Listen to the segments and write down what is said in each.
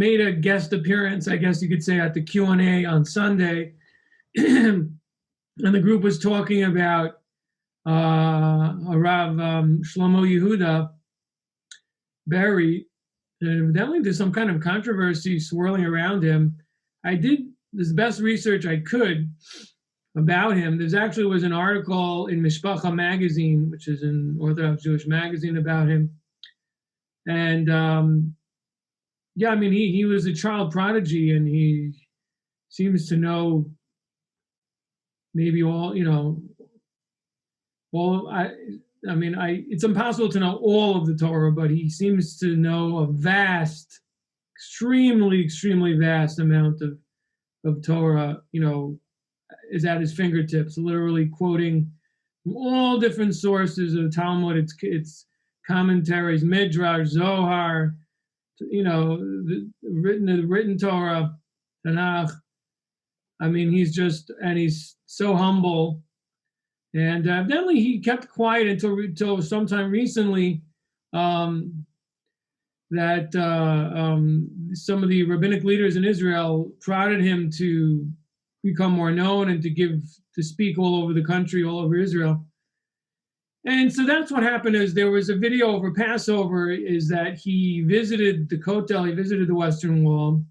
made a guest appearance, I guess you could say, at the Q&A on Sunday. And the group was talking about Rav Shlomo Yahudah Berry. And evidently there's some kind of controversy swirling around him. I did the best research I could about him. There's actually was an article in Mishpacha magazine, which is an Orthodox Jewish magazine, about him. And yeah, I mean, he was a child prodigy, and he seems to know maybe all, it's impossible to know all of the Torah, but he seems to know a vast, extremely, extremely vast amount of Torah, is at his fingertips, literally quoting all different sources of Talmud, its commentaries, Midrash, Zohar, the written Torah, Tanakh. I mean, he's so humble. And evidently he kept quiet until sometime recently, that some of the rabbinic leaders in Israel prodded him to become more known and to speak all over the country, all over Israel. And so that's what happened. Is there was a video over Passover, is that he visited the Kotel, he visited the Western Wall.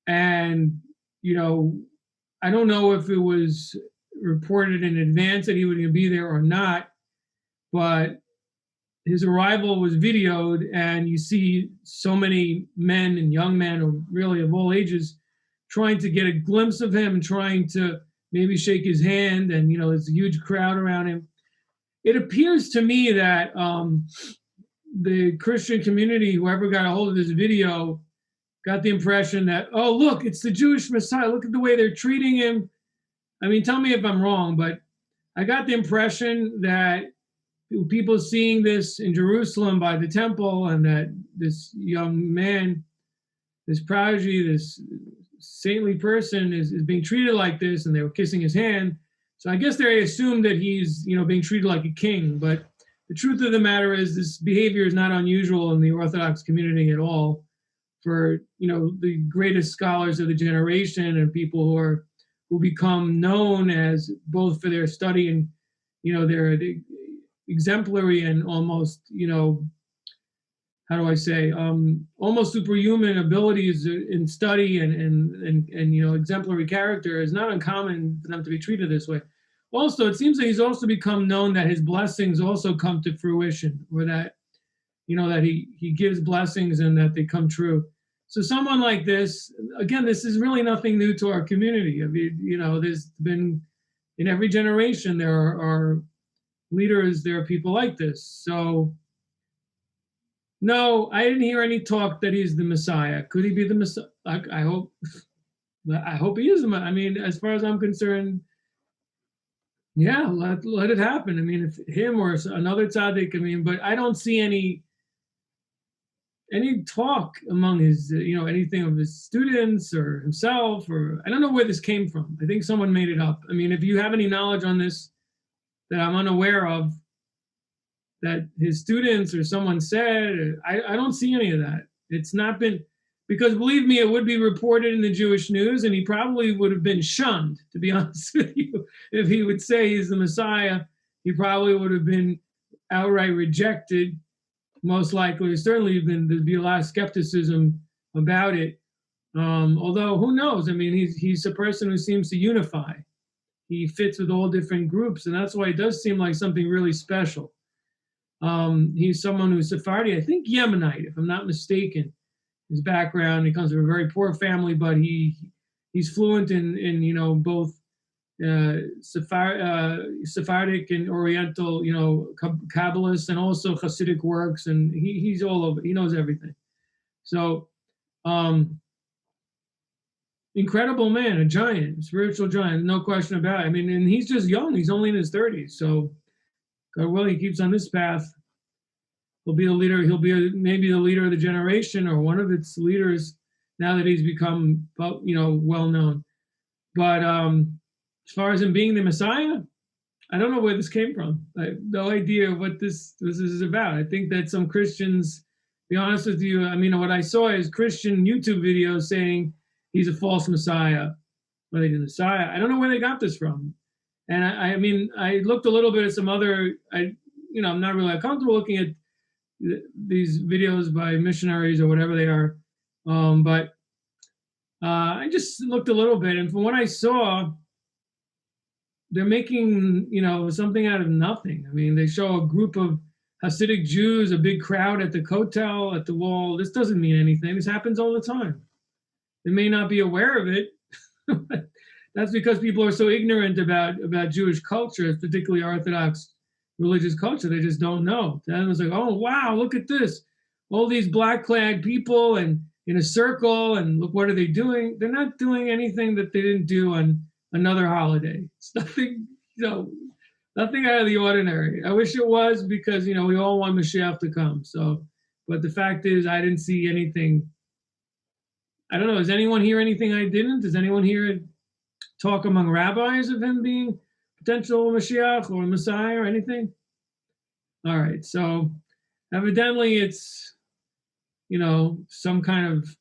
And, I don't know if it was reported in advance that he would be there or not, but his arrival was videoed, and you see so many men and young men, or really of all ages, trying to get a glimpse of him and trying to maybe shake his hand, and there's a huge crowd around him. It appears to me that the Christian community, whoever got a hold of this video, got the impression that, oh, look, it's the Jewish Messiah. Look at the way they're treating him. I mean, tell me if I'm wrong, but I got the impression that people seeing this in Jerusalem by the temple, and that this young man, this prodigy, this saintly person is being treated like this, and they were kissing his hand. So I guess they assumed that he's, being treated like a king. But the truth of the matter is, this behavior is not unusual in the Orthodox community at all. For the greatest scholars of the generation, and people who become known as both for their study and their exemplary and almost almost superhuman abilities in study and exemplary character, is not uncommon for them to be treated this way. Also, it seems that he's also become known that his blessings also come to fruition, or that that he gives blessings and that they come true. So someone like this, again, this is really nothing new to our community. I mean, there's been, in every generation, there are leaders, there are people like this. So, no, I didn't hear any talk that he's the Messiah. Could he be the Messiah? I hope he is. I mean, as far as I'm concerned, yeah, let it happen. I mean, if him or another tzaddik, but I don't see any talk among his, anything of his students or himself, or I don't know where this came from. I think someone made it up. I mean, if you have any knowledge on this that I'm unaware of, that his students or someone said, I don't see any of that. It's not been, because believe me, it would be reported in the Jewish news, and he probably would have been shunned, to be honest with you. If he would say he's the Messiah, he probably would have been outright rejected. Most likely, certainly there'd be a lot of skepticism about it. Although, who knows? I mean, he's a person who seems to unify. He fits with all different groups, and that's why it does seem like something really special. He's someone who's Sephardi, I think Yemenite, if I'm not mistaken. His background, he comes from a very poor family, but he's fluent in both Sephardic and Oriental, Kabbalist, and also Hasidic works, and he's all over. He knows everything. So, incredible man, a giant, spiritual giant, no question about it. I mean, and he's just young. He's only in his 30s. So, God willing, he keeps on this path. He'll be a leader. He'll be maybe the leader of the generation, or one of its leaders, now that he's become, well known. But as far as him being the Messiah, I don't know where this came from. I have no idea what this is about. I think that some Christians be honest with you, I mean, what I saw is Christian YouTube videos saying he's a false Messiah. Well, they did Messiah. I don't know where they got this from. And I mean, I looked a little bit at some other, I'm not really comfortable looking at these videos by missionaries or whatever they are. But I just looked a little bit, and from what I saw, they're making, something out of nothing. I mean, they show a group of Hasidic Jews, a big crowd at the Kotel, at the wall. This doesn't mean anything. This happens all the time. They may not be aware of it. That's because people are so ignorant about Jewish culture, particularly Orthodox religious culture. They just don't know. And it's like, oh, wow, look at this. All these black-clad people and in a circle, and look, what are they doing? They're not doing anything that they didn't do on another holiday. It's nothing, nothing out of the ordinary. I wish it was, because, we all want Mashiach to come. So, but the fact is, I didn't see anything. I don't know. Does anyone hear anything I didn't? Does anyone hear talk among rabbis of him being potential Mashiach or Messiah or anything? All right. So evidently it's, some kind of,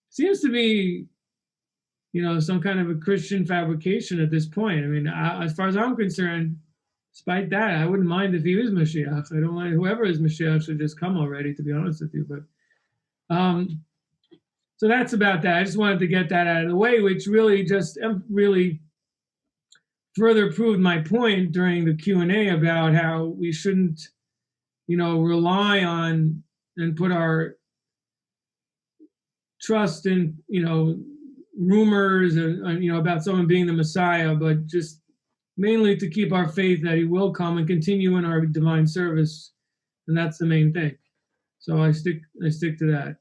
seems to be, some kind of a Christian fabrication at this point. I mean, as far as I'm concerned, despite that, I wouldn't mind if he was Mashiach. I don't mind whoever is Mashiach should just come already, to be honest with you. But so that's about that. I just wanted to get that out of the way, which really just really further proved my point during the Q&A about how we shouldn't, rely on and put our trust in, rumors and about someone being the Messiah, but just mainly to keep our faith that he will come and continue in our divine service. And that's the main thing. So I stick to that.